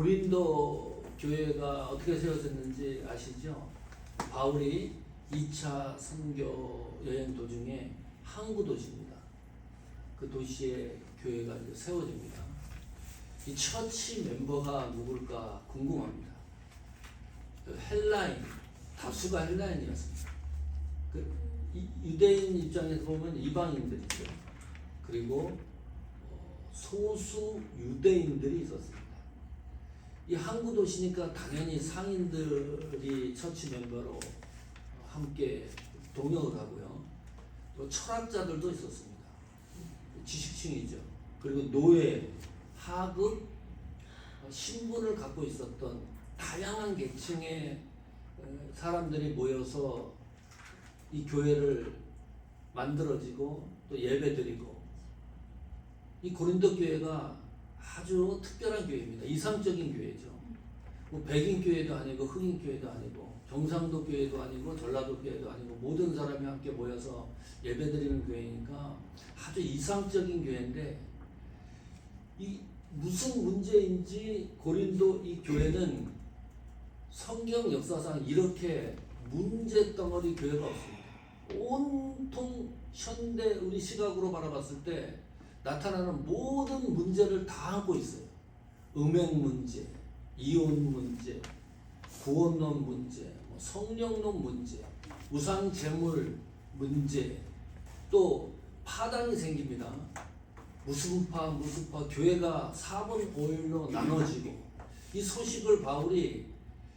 고린도 교회가 어떻게 세워졌는지 아시죠? 바울이 2차 선교 여행 도중에 항구 도시입니다. 그 도시에 교회가 이제 세워집니다. 이 처치 멤버가 누굴까 궁금합니다. 헬라인, 다수가 헬라인이었습니다. 유대인 입장에서 보면 이방인들이죠. 그리고 소수 유대인들이 있었습니다. 이 항구 도시니까 당연히 상인들이 처치 멤버로 함께 동역을 하고요. 또 철학자들도 있었습니다. 지식층이죠. 그리고 노예, 하급, 신분을 갖고 있었던 다양한 계층의 사람들이 모여서 이 교회를 만들어지고 또 예배드리고, 이 고린도 교회가 아주 특별한 교회입니다. 이상적인 교회죠. 뭐 백인 교회도 아니고 흑인 교회도 아니고 경상도 교회도 아니고 전라도 교회도 아니고 모든 사람이 함께 모여서 예배드리는 교회니까 아주 이상적인 교회인데, 이 무슨 문제인지 고린도 이 교회는 성경 역사상 이렇게 문제 덩어리 교회가 없습니다. 온통 현대 우리 시각으로 바라봤을 때 나타나는 모든 문제를 다 안고 있어요. 음행 문제, 이혼 문제, 구원론 문제, 성령론 문제, 우상 제물 문제, 또 파당이 생깁니다. 무슨파 교회가 4분 5일로 나눠지고, 이 소식을 바울이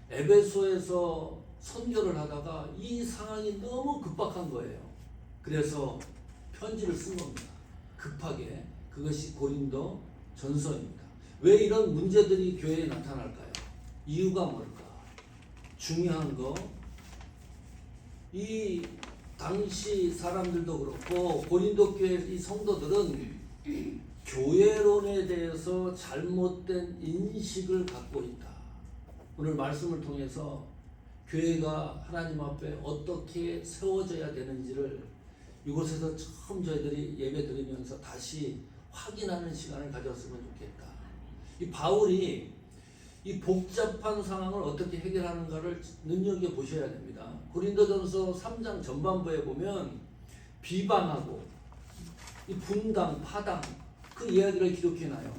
에베소에서 선교를 하다가 이 상황이 너무 급박한 거예요. 그래서 편지를 쓴 겁니다. 급하게. 그것이 고린도 전서입니다. 왜 이런 문제들이 교회에 나타날까요? 이유가 뭘까? 중요한 거, 이 당시 사람들도 그렇고 고린도 교회 이 성도들은 교회론에 대해서 잘못된 인식을 갖고 있다. 오늘 말씀을 통해서 교회가 하나님 앞에 어떻게 세워져야 되는지를 이곳에서 처음 저희들이 예배 드리면서 다시 확인하는 시간을 가졌으면 좋겠다. 이 바울이 이 복잡한 상황을 어떻게 해결하는가를 눈여겨보셔야 됩니다. 고린도전서 3장 전반부에 보면 비방하고 이 분당, 파당 그 이야기를 기록해놔요.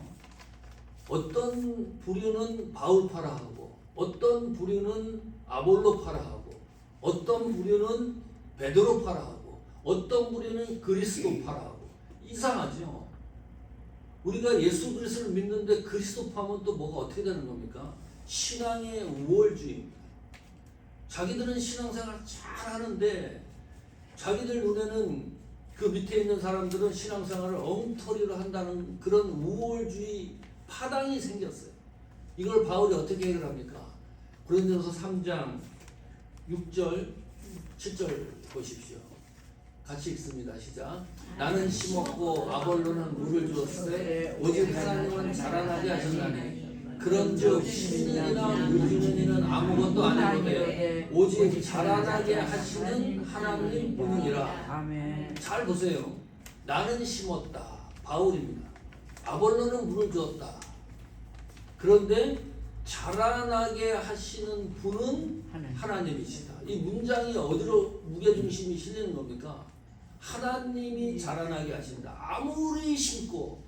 어떤 부류는 바울파라 하고, 어떤 부류는 아볼로파라 하고, 어떤 부류는 베드로파라 하고, 어떤 부류는 그리스도파라 하고. 이상하죠? 우리가 예수 그리스도를 믿는데 그리스도파면 또 뭐가 어떻게 되는 겁니까? 신앙의 우월주의입니다. 자기들은 신앙생활 잘 하는데 자기들 눈에는 그 밑에 있는 사람들은 신앙생활을 엉터리로 한다는 그런 우월주의 파당이 생겼어요. 이걸 바울이 어떻게 해결합니까? 고린도전서 3장 6절 7절 보십시오. 같이 읽습니다. 시작. 나는 심었고 아볼로는 물을 주었으되 오직 하나님은 자라나게 하셨나니 그런즉 심는 이나 물 주는 이는 아무것도 아니거든 오직 자라나게 하시는 하나님 뿐이니라. 잘 보세요. 나는 심었다. 바울입니다. 아볼로는 물을 주었다. 그런데 자라나게 하시는 분은 하나님이시다. 이 문장이 어디로 무게중심이 실리는 겁니까? 하나님이 자라나게 하신다. 아무리 심고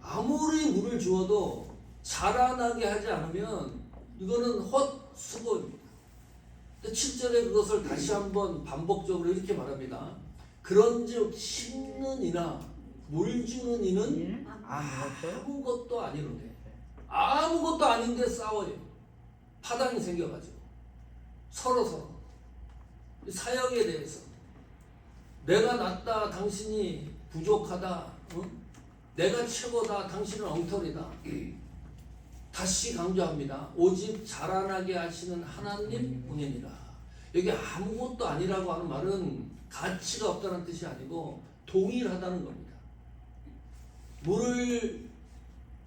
아무리 물을 주어도 자라나게 하지 않으면 이거는 헛수고입니다. 7절에 그것을 다시 한번 반복적으로 이렇게 말합니다. 그런즉 심는 이나 물 주는 이는 아무것도 아니로되. 아무것도 아닌데 싸워요. 파당이 생겨가지고 서로 사역에 대해서 내가 낫다, 당신이 부족하다, 내가 최고다, 당신은 엉터리다. 다시 강조합니다. 오직 자라나게 하시는 하나님 뿐이니라. 여기 아무것도 아니라고 하는 말은 가치가 없다는 뜻이 아니고 동일하다는 겁니다. 물을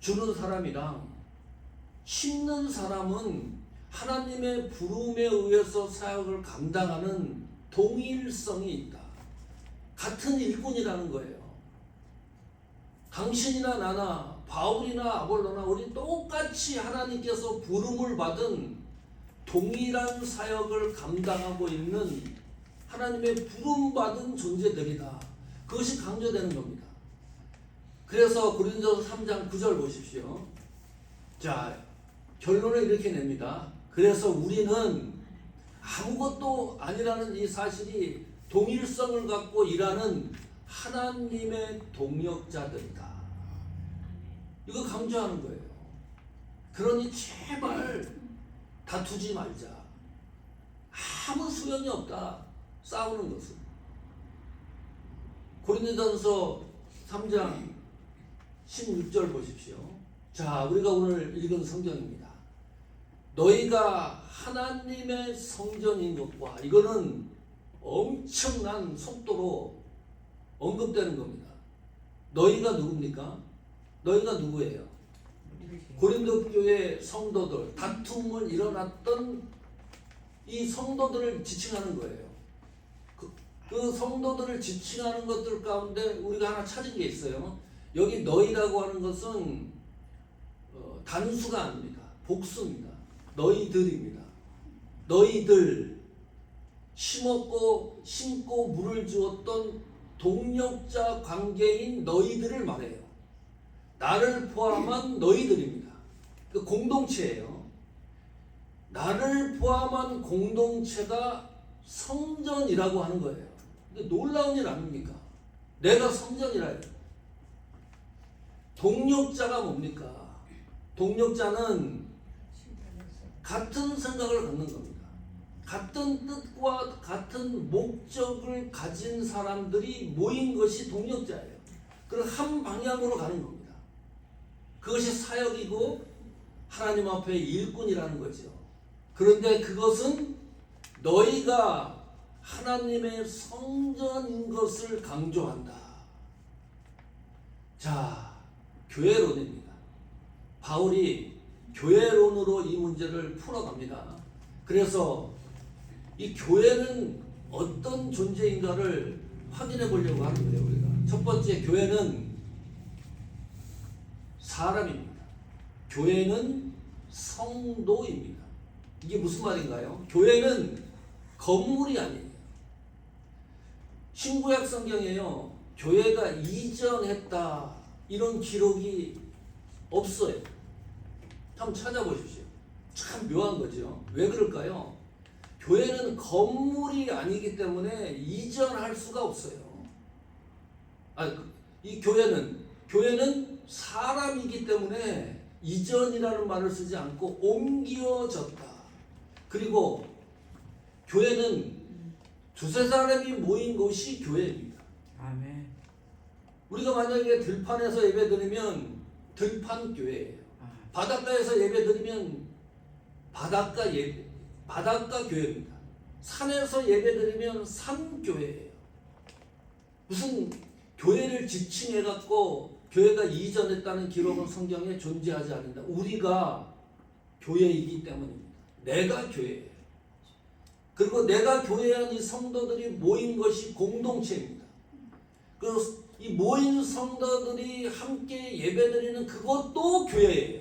주는 사람이랑 심는 사람은 하나님의 부름에 의해서 사역을 감당하는 동일성이 있다. 같은 일꾼이라는 거예요. 당신이나 나나 바울이나 아볼로나 우리 똑같이 하나님께서 부름을 받은 동일한 사역을 감당하고 있는 하나님의 부름받은 존재들이다. 그것이 강조되는 겁니다. 그래서 고린도서 3장 9절 보십시오. 자, 결론을 이렇게 냅니다. 그래서 우리는 아무것도 아니라는 이 사실이 동일성을 갖고 일하는 하나님의 동역자들이다. 이거 강조하는 거예요. 그러니 제발 다투지 말자. 아무 소용이 없다. 싸우는 것은. 고린도전서 3장 16절 보십시오. 자, 우리가 오늘 읽은 성경입니다. 너희가 하나님의 성전인 것과, 이거는 엄청난 속도로 언급되는 겁니다. 너희가 누굽니까? 너희가 누구예요? 고린도 교회 성도들, 다툼을 일어났던 이 성도들을 지칭하는 거예요. 그 성도들을 지칭하는 것들 가운데 우리가 하나 찾은 게 있어요. 여기 너희라고 하는 것은 단수가 아닙니다. 복수입니다. 너희들입니다. 너희들, 심고 물을 주었던 동역자 관계인 너희들을 말해요. 나를 포함한 너희들입니다. 그 공동체예요. 나를 포함한 공동체가 성전이라고 하는 거예요. 놀라운 일 아닙니까? 내가 성전이라요. 동역자가 뭡니까? 동역자는 같은 생각을 갖는 겁니다. 같은 뜻과 같은 목적을 가진 사람들이 모인 것이 동역자예요. 그럼 한 방향으로 가는 겁니다. 그것이 사역이고 하나님 앞에 일꾼이라는 거죠. 그런데 그것은 너희가 하나님의 성전인 것을 강조한다. 자, 교회론입니다. 바울이 교회론으로 이 문제를 풀어갑니다. 그래서 이 교회는 어떤 존재인가를 확인해 보려고 하는 거예요. 우리가 첫 번째, 교회는 사람입니다. 교회는 성도입니다. 이게 무슨 말인가요? 교회는 건물이 아니에요. 신구약 성경에요, 교회가 이전했다 이런 기록이 없어요. 한번 찾아보십시오. 참 묘한 거죠. 왜 그럴까요? 교회는 건물이 아니기 때문에 이전할 수가 없어요. 이 교회는 사람이기 때문에 이전이라는 말을 쓰지 않고 옮겨졌다. 그리고 교회는 두세 사람이 모인 곳이 교회입니다. 아멘. 우리가 만약에 들판에서 예배드리면 들판 교회예요. 바닷가에서 예배드리면 바닷가 교회입니다. 산에서 예배드리면 산 교회예요. 무슨 교회를 지칭해갖고 교회가 이전했다는 기록은 성경에 존재하지 않는다. 우리가 교회이기 때문입니다. 내가 교회예요. 그리고 내가 교회한 이 성도들이 모인 것이 공동체입니다. 그리고 이 모인 성도들이 함께 예배드리는 그것도 교회예요.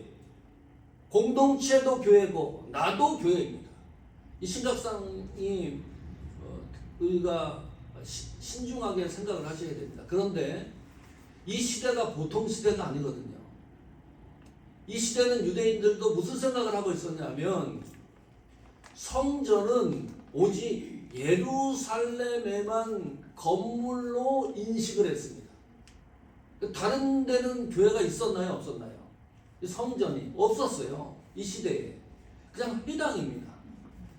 공동체도 교회고 나도 교회입니다. 이 심각상이 우리가 신중하게 생각을 하셔야 됩니다. 그런데 이 시대가 보통 시대가 아니거든요. 이 시대는 유대인들도 무슨 생각을 하고 있었냐면 성전은 오직 예루살렘에만 건물로 인식을 했습니다. 다른 데는 교회가 있었나요? 없었나요? 성전이 없었어요. 이 시대에. 그냥 회당입니다.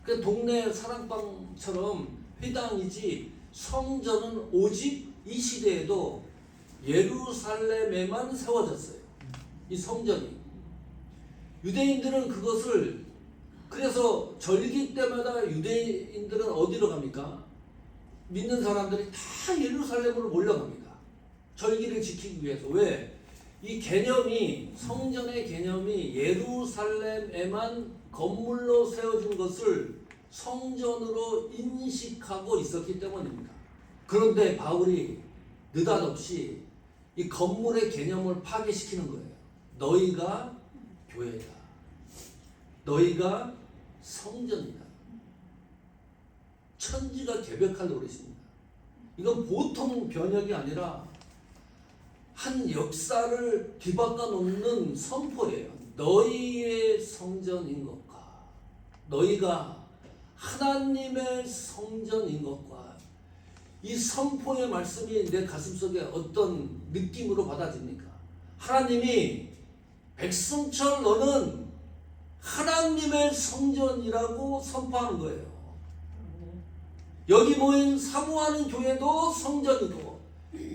그 동네 사랑방처럼 회당이지 성전은 오직 이 시대에도 예루살렘에만 세워졌어요. 이 성전이. 유대인들은 그것을, 그래서 절기 때마다 유대인들은 어디로 갑니까? 믿는 사람들이 다 예루살렘으로 몰려갑니다. 절기를 지키기 위해서. 왜? 이 개념이, 성전의 개념이 예루살렘에만 건물로 세워진 것을 성전으로 인식하고 있었기 때문입니다. 그런데 바울이 느닷없이 이 건물의 개념을 파괴시키는 거예요. 너희가 교회다. 너희가 성전이다. 천지가 개벽할 노릇입니다. 이건 보통 번역이 아니라 한 역사를 뒤바꿔 놓는 선포예요. 너희의 성전인 것과 너희가 하나님의 성전인 것과 이 선포의 말씀이 내 가슴속에 어떤 느낌으로 받아집니까? 하나님이 백성철 너는 하나님의 성전이라고 선포하는 거예요. 여기 모인 사모하는 교회도 성전이고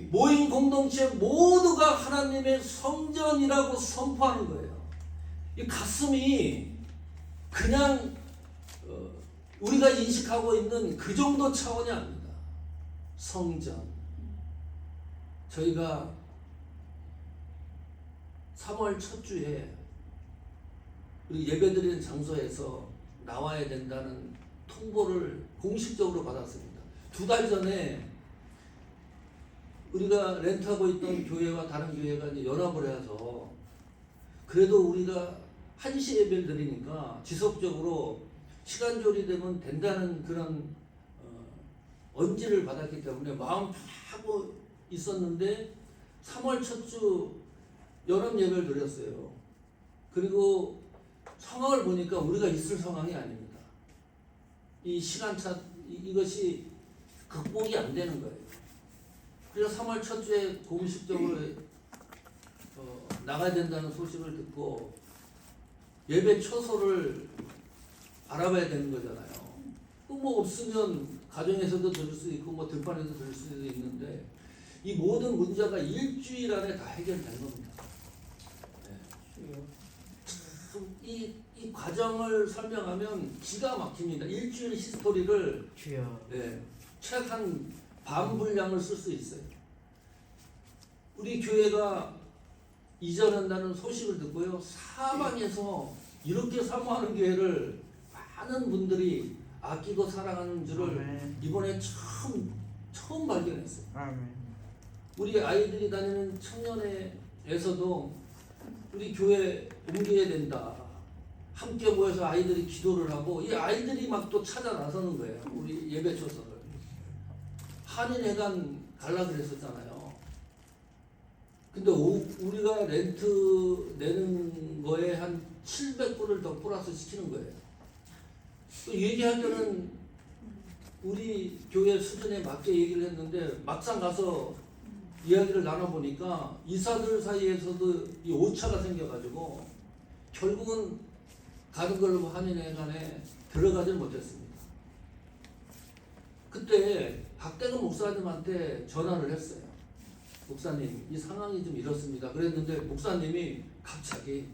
모인 공동체 모두가 하나님의 성전이라고 선포하는 거예요. 이 가슴이 그냥 우리가 인식하고 있는 그 정도 차원이 아닙니다. 성전. 저희가 3월 첫 주에 우리 예배드리는 장소에서 나와야 된다는 통보를 공식적으로 받았습니다. 2달 전에 우리가 렌트하고 있던 교회와 다른 교회가 이제 연합을 해서 그래도 우리가 1시 예배를 드리니까 지속적으로 시간 조리되면 된다는 그런 언지를 받았기 때문에 마음 하고 있었는데 3월 첫 주 연합 예배를 드렸어요. 그리고 상황을 보니까 우리가 있을 상황이 아닙니다. 이 시간차 이것이 극복이 안 되는 거예요. 그래서 3월 첫 주에 공식적으로 나가야 된다는 소식을 듣고 예배 처소를 알아봐야 되는 거잖아요. 뭐 없으면 가정에서도 들을 수 있고 뭐 들판에서 들을 수도 있는데 이 모든 문제가 일주일 안에 다 해결된 겁니다. 이 과정을 설명하면 기가 막힙니다. 일주일 히스토리를 책 한 반 분량을 쓸 수 있어요. 우리 교회가 이전한다는 소식을 듣고요. 사방에서 이렇게 사모하는 교회를 많은 분들이 아끼고 사랑하는 줄을 이번에 처음 발견했어요. 우리 아이들이 다니는 청년회에서도 우리 교회 옮겨야 된다. 함께 모여서 아이들이 기도를 하고 이 아이들이 막 또 찾아 나서는 거예요. 우리 예배 초소를. 한인회관 갈라 그랬었잖아요. 근데 우리가 렌트 내는 거에 한 700불을 더 플러스 시키는 거예요. 또 얘기할 때는 우리 교회 수준에 맞게 얘기를 했는데 막상 가서 이야기를 나눠보니까 이사들 사이에서도 이 오차가 생겨가지고 결국은 가는 걸로 한인회관에 들어가지 못했습니다. 그때 박대근 목사님한테 전화를 했어요. 목사님, 이 상황이 좀 이렇습니다. 그랬는데 목사님이 갑자기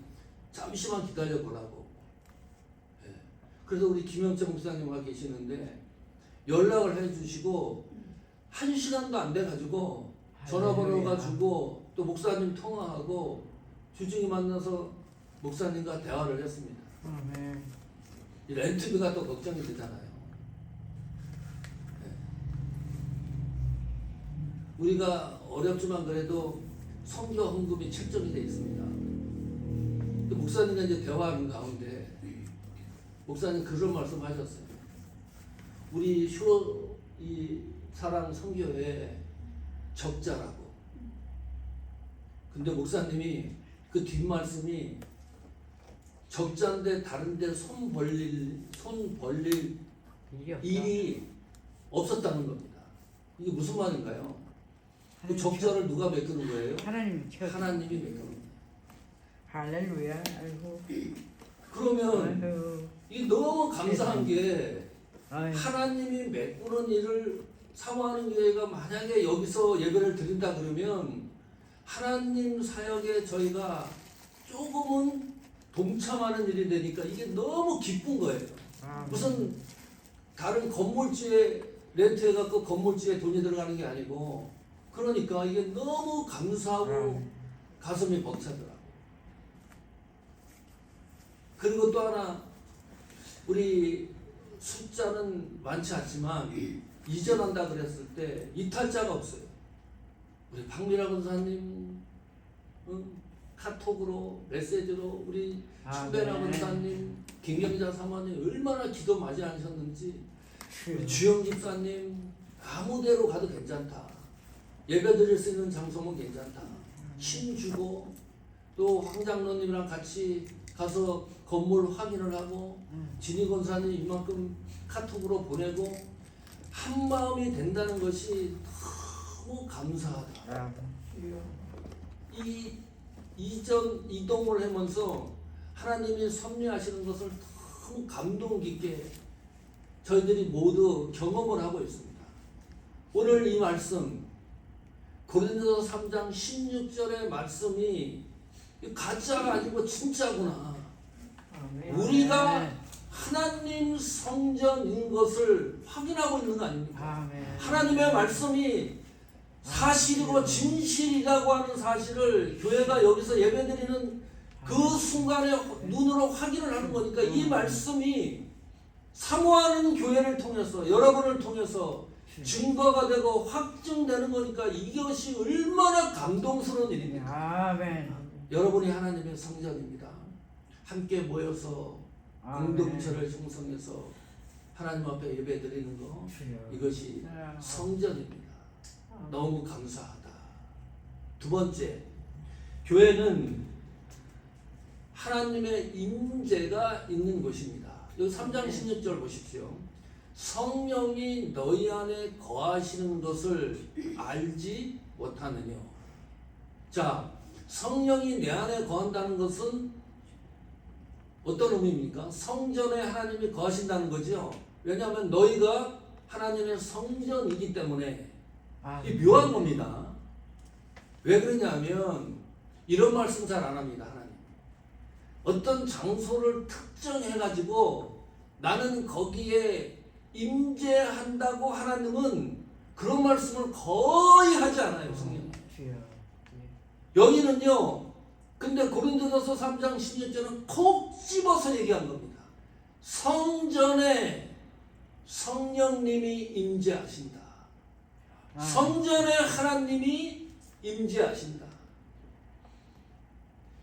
잠시만 기다려 보라고. 그래서 우리 김영재 목사님과 계시는데 연락을 해주시고 1시간도 안 돼가지고 전화번호가 주고 또 목사님 통화하고 주중에 만나서 목사님과 대화를 했습니다. 이 렌트비가 또 걱정이 되잖아요. 우리가 어렵지만 그래도 선교 헌금이 책정이 되어 있습니다. 목사님과 이제 대화하는 가운데 목사님 그런 말씀하셨어요. 우리 이 사랑 선교회 적자라고. 근데 목사님이 그 뒷말씀이 적자인데 다른데 손 벌릴 일이 없었다는 겁니다. 이게 무슨 말인가요? 그 적자를 누가 메꾸는 거예요? 하나님이 메꾸는 거예요. 할렐루야. 아이고. 그러면 이게 너무 감사한 게 하나님이 메꾸는 일을 사모하는 교회가 만약에 여기서 예배를 드린다 그러면 하나님 사역에 저희가 조금은 동참하는 일이 되니까 이게 너무 기쁜 거예요. 무슨 다른 건물주에 렌트해갖고 건물주에 돈이 들어가는 게 아니고 그러니까 이게 너무 감사하고 가슴이 벅차더라고요. 그리고 또 하나 우리 숫자는 많지 않지만 이전한다 그랬을 때 이탈자가 없어요. 우리 박미라 권사님 카톡으로 메시지로 우리 신배나 아멘. 권사님, 김경자 사모님 얼마나 기도 많이 하셨는지 주여. 주영 집사님 아무데로 가도 괜찮다. 예배 드릴 수 있는 장소면 괜찮다. 힘 주고 또 황 장로님이랑 같이 가서 건물 확인을 하고 진희 권사님 이만큼 카톡으로 보내고 한 마음이 된다는 것이 너무 감사하다. 이 이동을 하면서 하나님이 섭리하시는 것을 너무 감동 깊게 저희들이 모두 경험을 하고 있습니다. 오늘 이 말씀 고린도서 3장 16절의 말씀이 가짜가 아니고 진짜구나. 아멘. 우리가 하나님 성전인 것을 확인하고 있는 거 아닙니까? 아멘. 하나님의 말씀이 사실이고 진실이라고 하는 사실을 교회가 여기서 예배드리는 그 순간에 눈으로 확인을 하는 거니까 이 말씀이 사모하는 교회를 통해서 여러분을 통해서 증거가 되고 확증되는 거니까 이것이 얼마나 감동스러운 일입니까? 아멘. 여러분이 하나님의 성전입니다. 함께 모여서 아멘. 공동체를 형성해서 하나님 앞에 예배드리는 거 주여. 이것이 성전입니다. 너무 감사하다. 두 번째, 교회는 하나님의 임재가 있는 곳입니다. 여기 3장 16절 보십시오. 성령이 너희 안에 거하시는 것을 알지 못하느냐. 자, 성령이 내 안에 거한다는 것은 어떤 의미입니까? 성전에 하나님이 거하신다는 거죠. 왜냐하면 너희가 하나님의 성전이기 때문에 이 묘한 겁니다. 왜 그러냐면 이런 말씀 잘 안 합니다. 하나님 어떤 장소를 특정해가지고 나는 거기에 임재한다고 하나님은 그런 말씀을 거의 하지 않아요. 성경에. 여기는요. 근데 고린도전서 3장 16절은 콕 집어서 얘기한 겁니다. 성전에 성령님이 임재하신다. 성전에 하나님이 임재하신다.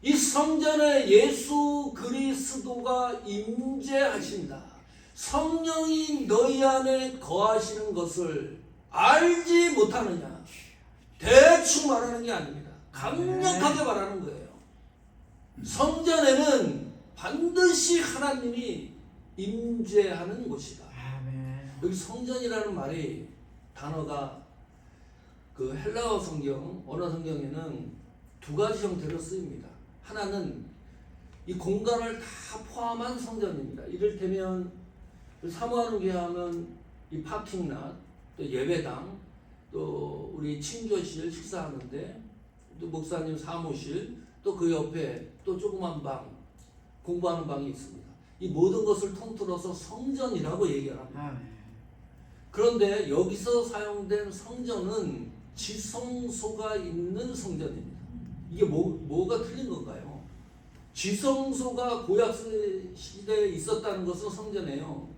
이 성전에 예수 그리스도가 임재하신다. 성령이 너희 안에 거하시는 것을 알지 못하느냐. 대충 말하는 게 아닙니다. 강력하게 말하는 거예요. 성전에는 반드시 하나님이 임재하는 곳이다. 여기 성전이라는 말이 단어가 그 헬라어 성경, 언어 성경에는 두 가지 형태로 쓰입니다. 하나는 이 공간을 다 포함한 성전입니다. 이를테면 사모하는 교회 하면 이 파킹랏, 또 예배당, 또 우리 친교실 식사하는데, 또 목사님 사무실, 또 그 옆에 또 조그만 방, 공부하는 방이 있습니다. 이 모든 것을 통틀어서 성전이라고 얘기합니다. 그런데 여기서 사용된 성전은 지성소가 있는 성전입니다. 이게 뭐가 틀린 건가요? 지성소가 구약 시대에 있었다는 것은 성전이에요.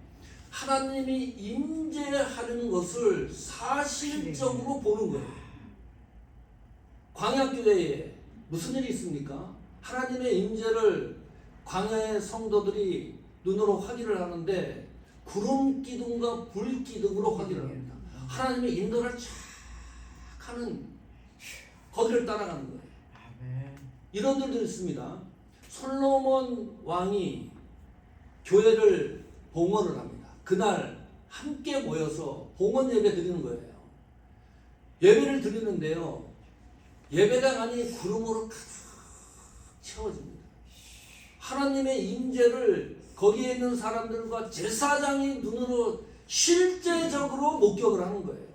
하나님이 임재하는 것을 사실적으로 보는 거예요. 광야교회에 무슨 일이 있습니까? 하나님의 임재를 광야의 성도들이 눈으로 확인을 하는데 구름 기둥과 불 기둥으로 확인을 합니다. 하나님의 인도를 쫙 하는 거기를 따라가는 거예요. 이런 일도 있습니다. 솔로몬 왕이 교회를 봉헌을 합니다. 그날 함께 모여서 봉헌 예배 드리는 거예요. 예배를 드리는데요. 예배당 안이 구름으로 가득 채워집니다. 하나님의 임재를 거기에 있는 사람들과 제사장이 눈으로 실제적으로 목격을 하는 거예요.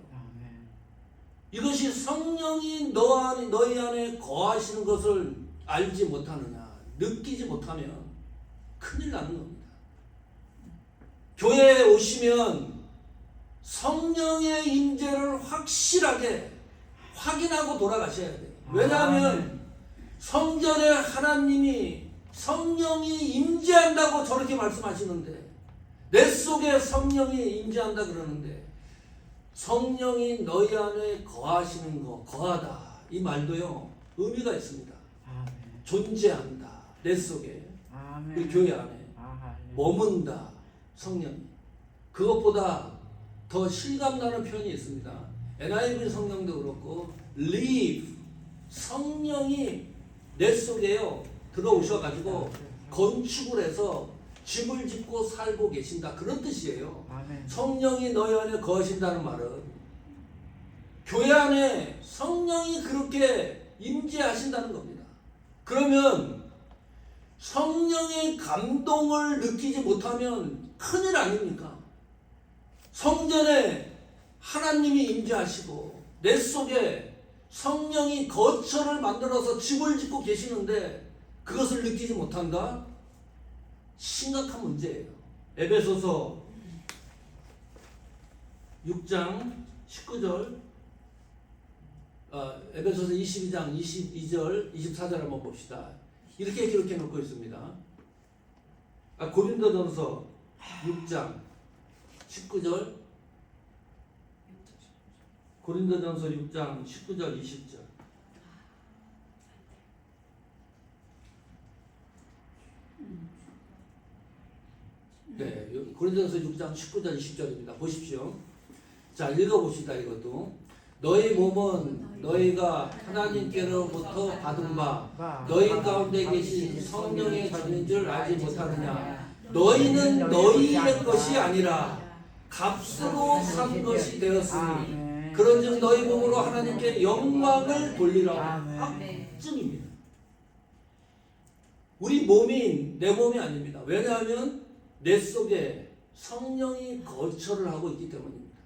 이것이 성령이 너희 안에 거하시는 것을 알지 못하느냐, 느끼지 못하면 큰일 나는 겁니다. 교회에 오시면 성령의 임재를 확실하게 확인하고 돌아가셔야 돼요. 왜냐하면 성전에 하나님이 성령이 임재한다고 저렇게 말씀하시는데, 내 속에 성령이 임재한다 그러는데, 성령이 너희 안에 거하시는 거, 거하다 이 말도요 의미가 있습니다. 존재한다. 내 속에 아멘. 우리 교회 안에 아, 네. 머문다. 성령이. 그것보다 더 실감나는 표현이 있습니다. NIV 성경도 그렇고 live 성령이 내 속에요 들어오셔가지고 건축을 해서 집을 짓고 살고 계신다. 그런 뜻이에요. 아멘. 성령이 너희 안에 거하신다는 말은 교회 안에 성령이 그렇게 임재하신다는 겁니다. 그러면 성령의 감동을 느끼지 못하면 큰일 아닙니까? 성전에 하나님이 임재하시고 내 속에 성령이 거처를 만들어서 집을 짓고 계시는데 그것을 느끼지 못한다? 심각한 문제예요. 에베소서 6장 19절 에베소서 22장 22절 24절 한번 봅시다. 이렇게 기록해 놓고 있습니다. 고린도전서 6장 19절 고린도전서 6장 19절 20절 네, 고린도전서 6장 19절 20절입니다. 보십시오. 자, 읽어봅시다. 이것도 너희 몸은 너희가 하나님께로부터 받은 바 너희 가운데 계신 성령의 전인 줄 알지 못하느냐. 너희는 너희의 것이 아니라 값으로 산 것이 되었으니 그런즉 너희 몸으로 하나님께 영광을 돌리라. 확증입니다. 우리 몸이 내 몸이 아닙니다. 왜냐하면 내 속에 성령이 거처를 하고 있기 때문입니다.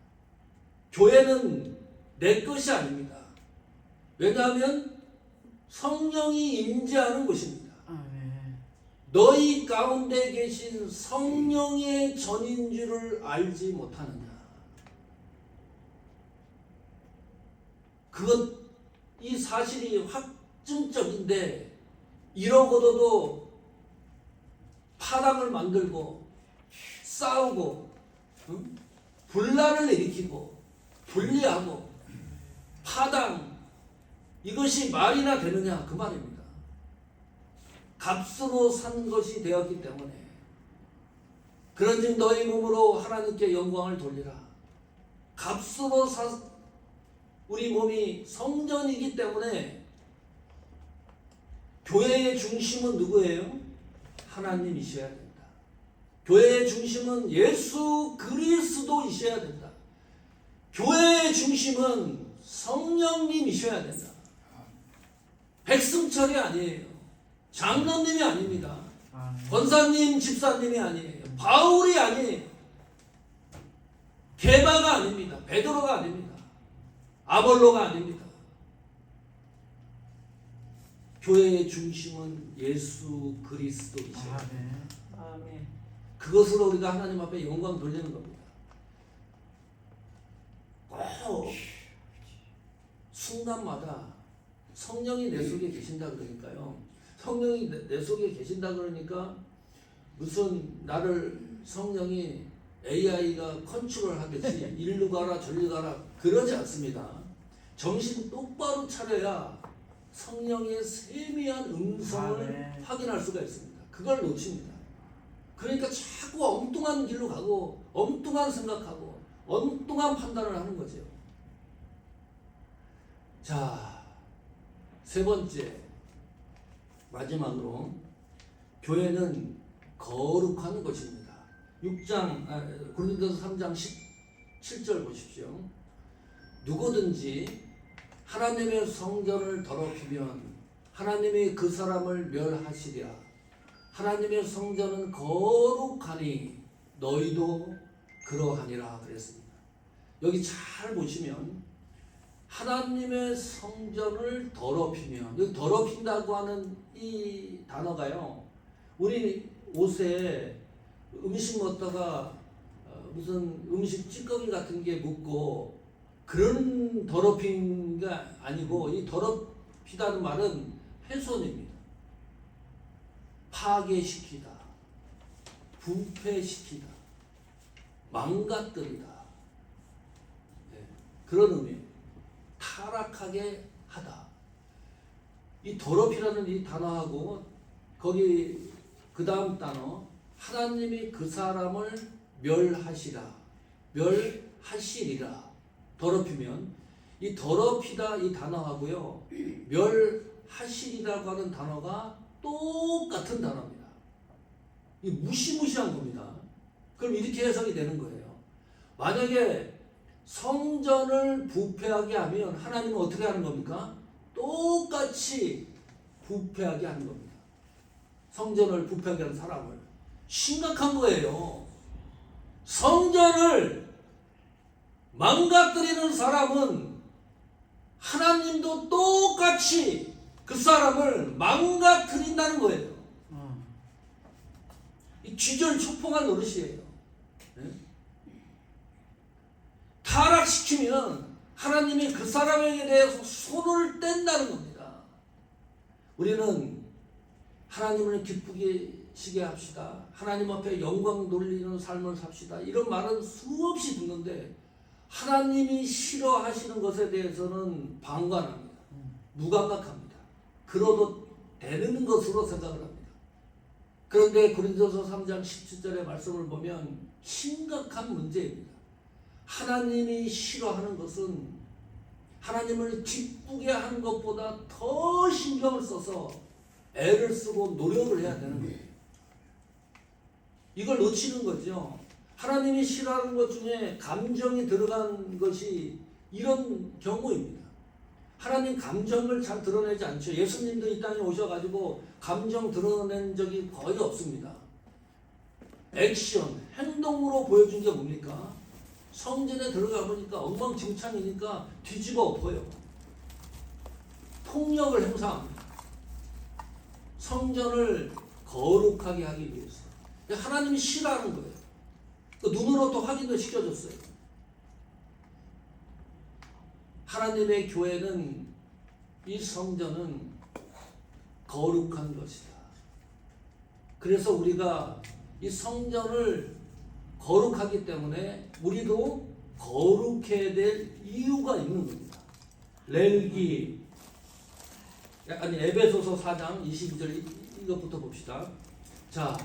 교회는 내 것이 아닙니다. 왜냐하면 성령이 임재하는 곳입니다. 너희 가운데 계신 성령의 전인 줄을 알지 못하느냐. 이 사실이 확증적인데 이러고도 파당을 만들고 싸우고 분란을 일으키고 분리하고 파당 이것이 말이나 되느냐 그 말입니다. 값으로 산 것이 되었기 때문에 그런즉 너희 몸으로 하나님께 영광을 돌리라. 값으로 우리 몸이 성전이기 때문에 교회의 중심은 누구예요? 하나님이셔야 된다. 교회의 중심은 예수 그리스도이셔야 된다. 교회의 중심은 성령님이셔야 된다. 백승철이 아니에요. 장로님이 아닙니다. 권사님, 집사님이 아니에요. 바울이 아니에요. 게바가 아닙니다. 베드로가 아닙니다. 아볼로가 아닙니다. 교회의 중심은 예수 그리스도이셔야 됩니다. 아멘. 그것으로 우리가 하나님 앞에 영광 돌리는 겁니다. 꼭 순간마다 성령이 내 속에 계신다 그러니까요. 성령이 내 속에 계신다 그러니까 무슨 나를 성령이 AI가 컨트롤 하듯이 일로 가라 저리 가라 그러지 않습니다. 정신 똑바로 차려야 성령의 세미한 음성을 확인할 수가 있습니다. 그걸 놓칩니다. 그러니까 자꾸 엉뚱한 길로 가고 엉뚱한 생각하고 엉뚱한 판단을 하는 거죠. 자, 세 번째 마지막으로 교회는 거룩한 것입니다. 고린도서 3장 17절 보십시오. 누구든지 하나님의 성전을 더럽히면 하나님이 그 사람을 멸하시랴. 하나님의 성전은 거룩하니 너희도 그러하니라 그랬습니다. 여기 잘 보시면 하나님의 성전을 더럽히면, 여기 더럽힌다고 하는 이 단어가요, 우리 옷에 음식 먹다가 무슨 음식 찌꺼기 같은 게 묻고 그런 더럽힌 게 아니고, 이 더럽히다는 말은 훼손입니다. 파괴시키다, 부패시키다, 망가뜨리다, 네, 그런 의미예요. 타락하게 하다. 이 더럽이라는 이 단어하고 거기 그 다음 단어 하나님이 그 사람을 멸하시라 멸하시리라 더럽히면 이 더럽히다 이 단어하고요 멸하시리라고 하는 단어가 똑같은 단어입니다. 이 무시무시한 겁니다. 그럼 이렇게 해석이 되는 거예요. 만약에 성전을 부패하게 하면 하나님은 어떻게 하는 겁니까? 똑같이 부패하게 하는 겁니다. 성전을 부패하게 하는 사람을. 심각한 거예요. 성전을 망가뜨리는 사람은 하나님도 똑같이 그 사람을 망가뜨린다는 거예요. 이 쥐절초풍할 노릇이에요. 네? 타락시키면 하나님이 그 사람에게 대해서 손을 뗀다는 겁니다. 우리는 하나님을 기쁘게 시게 합시다. 하나님 앞에 영광 돌리는 삶을 삽시다. 이런 말은 수없이 듣는데 하나님이 싫어하시는 것에 대해서는 방관합니다. 무감각합니다. 그러도 되는 것으로 생각을 합니다. 그런데 고린도서 3장 17절의 말씀을 보면 심각한 문제입니다. 하나님이 싫어하는 것은 하나님을 기쁘게 하는 것보다 더 신경을 써서 애를 쓰고 노력을 해야 되는 거예요. 이걸 놓치는 거죠. 하나님이 싫어하는 것 중에 감정이 들어간 것이 이런 경우입니다. 하나님 감정을 잘 드러내지 않죠. 예수님도 이 땅에 오셔가지고 감정 드러낸 적이 거의 없습니다. 액션, 행동으로 보여준 게 뭡니까? 성전에 들어가 보니까 엉망진창이니까 뒤집어 엎어요. 폭력을 행사합니다. 성전을 거룩하게 하기 위해서. 하나님이 싫어하는 거예요. 눈으로 또 확인도 시켜줬어요. 하나님의 교회는 이 성전은 거룩한 것이다. 그래서 우리가 이 성전을 거룩하기 때문에 우리도 거룩해야 될 이유가 있는 겁니다. 레위기 에베소서 4장 22절 이것부터 봅시다. 자,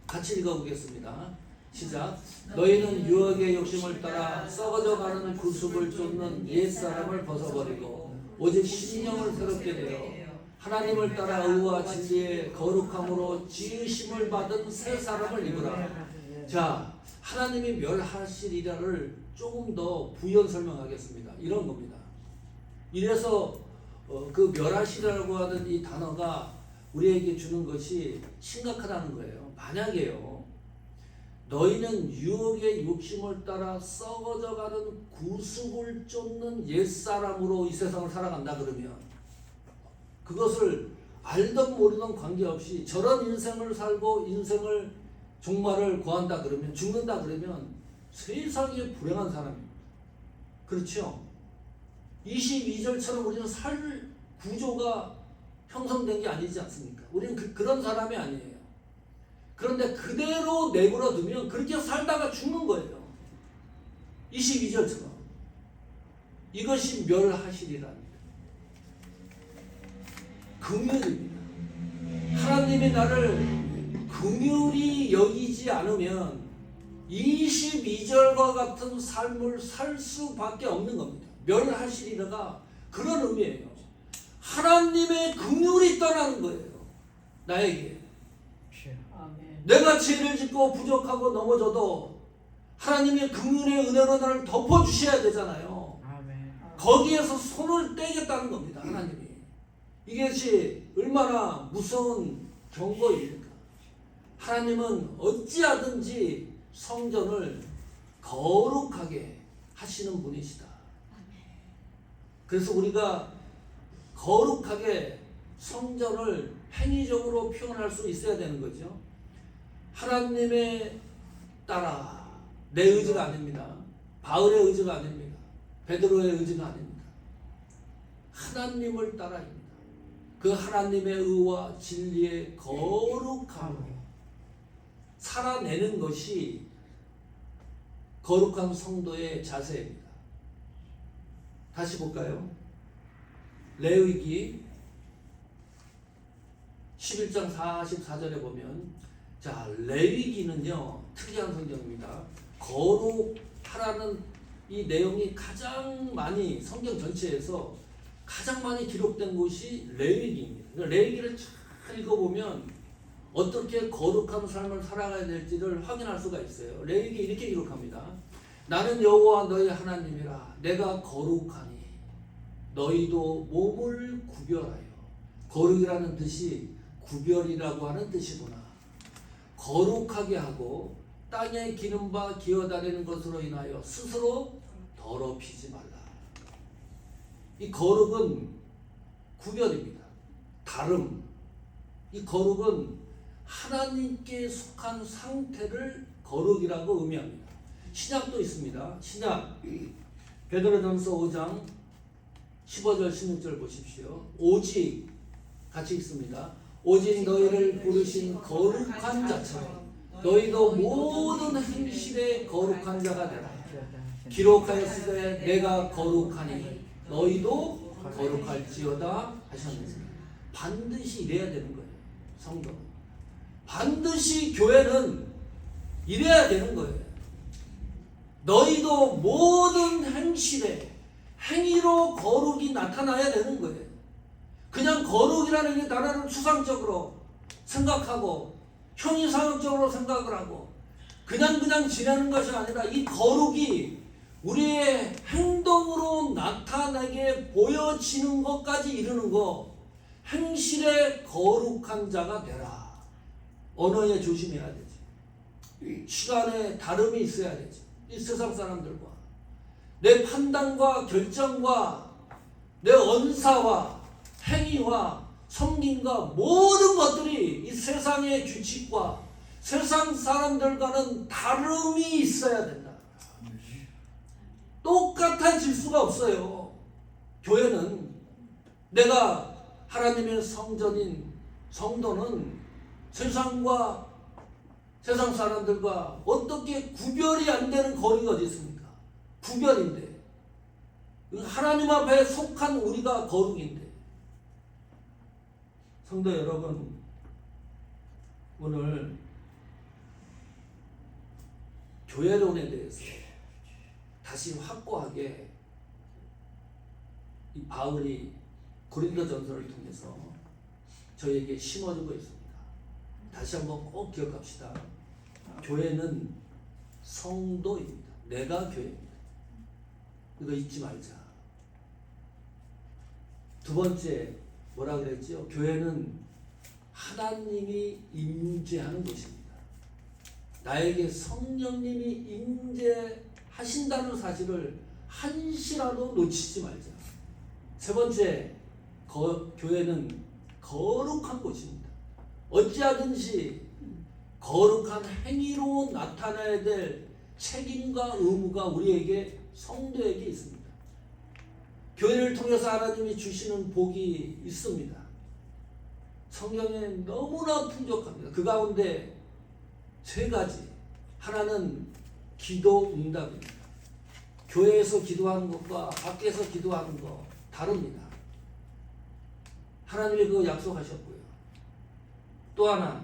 같이 읽어보겠습니다. 시작. 너희는 유혹의 욕심을 따라 썩어져가는 구습을 쫓는 옛사람을 벗어버리고 오직 신령을 새롭게 되어 하나님을 따라 의와 진리의 거룩함으로 지으심을 받은 새 사람을 입으라. 자, 하나님이 멸하시리라를 조금 더 부연 설명하겠습니다. 이런 겁니다. 이래서 그 멸하시라고 하는 이 단어가 우리에게 주는 것이 심각하다는 거예요. 만약에요, 너희는 유혹의 욕심을 따라 썩어져가는 구습을 쫓는 옛사람으로 이 세상을 살아간다 그러면 그것을 알던 모르던 관계없이 저런 인생을 살고 인생을 종말을 구한다 그러면 죽는다 그러면 세상에 불행한 사람입니다. 그렇죠? 22절처럼 우리는 살 구조가 형성된 게 아니지 않습니까? 우리는 그런 사람이 아니에요. 그런데 그대로 내버려 두면 그렇게 살다가 죽는 거예요. 22절처럼. 이것이 멸하시리랍니다. 긍휼입니다. 하나님이 나를 긍휼히 여기지 않으면 22절과 같은 삶을 살 수밖에 없는 겁니다. 멸하시리라가 그런 의미예요. 하나님의 긍휼이 떠나는 거예요. 나에게. 내가 죄를 짓고 부족하고 넘어져도 하나님의 긍휼의 은혜로 나를 덮어주셔야 되잖아요. 거기에서 손을 떼겠다는 겁니다. 하나님이. 이것이 얼마나 무서운 경고입니까? 하나님은 어찌하든지 성전을 거룩하게 하시는 분이시다. 그래서 우리가 거룩하게 성전을 행위적으로 표현할 수 있어야 되는 거죠. 하나님의 따라 내 의지가 아닙니다. 바울의 의지가 아닙니다. 베드로의 의지가 아닙니다. 하나님을 따라입니다. 그 하나님의 의와 진리의 거룩함으로 살아내는 것이 거룩한 성도의 자세입니다. 다시 볼까요? 레위기 11장 44절에 보면 자 레위기는요 특이한 성경입니다. 거룩하라는 이 내용이 가장 많이 성경 전체에서 가장 많이 기록된 곳이 레위기입니다. 그러니까 레위기를 잘 읽어보면 어떻게 거룩한 삶을 살아가야 될지를 확인할 수가 있어요. 레위기 이렇게 기록합니다. 나는 여호와 너희 하나님이라 내가 거룩하니 너희도 몸을 구별하여. 거룩이라는 뜻이 구별이라고 하는 뜻이구나. 거룩하게 하고 땅에 기는 바 기어다니는 것으로 인하여 스스로 더럽히지 말라. 이 거룩은 구별입니다. 다름. 이 거룩은 하나님께 속한 상태를 거룩이라고 의미합니다. 신약도 있습니다. 신약 베드로전서 5장 15절 16절 보십시오. 오직 같이 읽습니다. 오직 너희를 부르신 거룩한 자처럼 너희도 모든 행실에 거룩한 자가 되라. 기록하였으되 내가 거룩하니 너희도 거룩할지어다 하셨느니라. 반드시 이래야 되는 거예요. 성도는 반드시 교회는 이래야 되는 거예요. 너희도 모든 행실에 행위로 거룩이 나타나야 되는 거예요. 그냥 거룩이라는 게 나라를 추상적으로 생각하고 형이상학적으로 생각을 하고 그냥 지내는 것이 아니라 이 거룩이 우리의 행동으로 나타나게 보여지는 것까지 이르는 거. 행실에 거룩한 자가 되라. 언어에 조심해야 되지. 시간에 다름이 있어야 되지. 이 세상 사람들과 내 판단과 결정과 내 언사와 행위와 섬김과 모든 것들이 이 세상의 규칙과 세상 사람들과는 다름이 있어야 된다. 똑같아질 수가 없어요. 교회는 내가 하나님의 성전인 성도는 세상과 세상 사람들과 어떻게 구별이 안 되는 거리가 어디 있습니까? 구별인데 하나님 앞에 속한 우리가 거룩인데. 성도 여러분, 오늘 교회론에 대해서 다시 확고하게 이 바울이 고린도전서를 통해서 저에게 심어주고 있습니다. 다시 한번 꼭 기억합시다. 교회는 성도입니다. 내가 교회입니다. 이거 잊지 말자. 두 번째 뭐라 그랬죠? 교회는 하나님이 임재하는 곳입니다. 나에게 성령님이 임재하신다는 사실을 한시라도 놓치지 말자. 세 번째, 교회는 거룩한 곳입니다. 어찌하든지 거룩한 행위로 나타나야 될 책임과 의무가 우리에게 성도에게 있습니다. 교회를 통해서 하나님이 주시는 복이 있습니다. 성경에 너무나 풍족합니다. 그 가운데 세 가지. 하나는 기도 응답입니다. 교회에서 기도하는 것과 밖에서 기도하는 것 다릅니다. 하나님이 그거 약속하셨고요. 또 하나,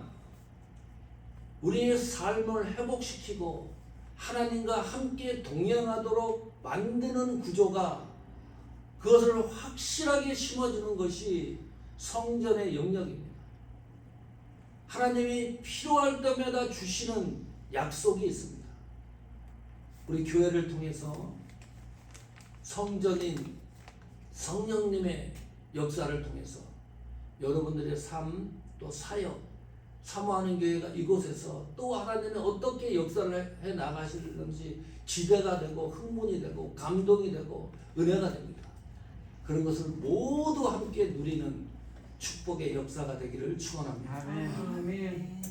우리의 삶을 회복시키고 하나님과 함께 동행하도록 만드는 구조가 그것을 확실하게 심어주는 것이 성전의 영역입니다. 하나님이 필요할 때마다 주시는 약속이 있습니다. 우리 교회를 통해서 성전인 성령님의 역사를 통해서 여러분들의 삶 또 사역 사모하는 교회가 이곳에서 또 하나님이 어떻게 역사를 해 나가시는지 지대가 되고 흥분이 되고 감동이 되고 은혜가 됩니다. 그런 것을 모두 함께 누리는 축복의 역사가 되기를 축원합니다. 아멘.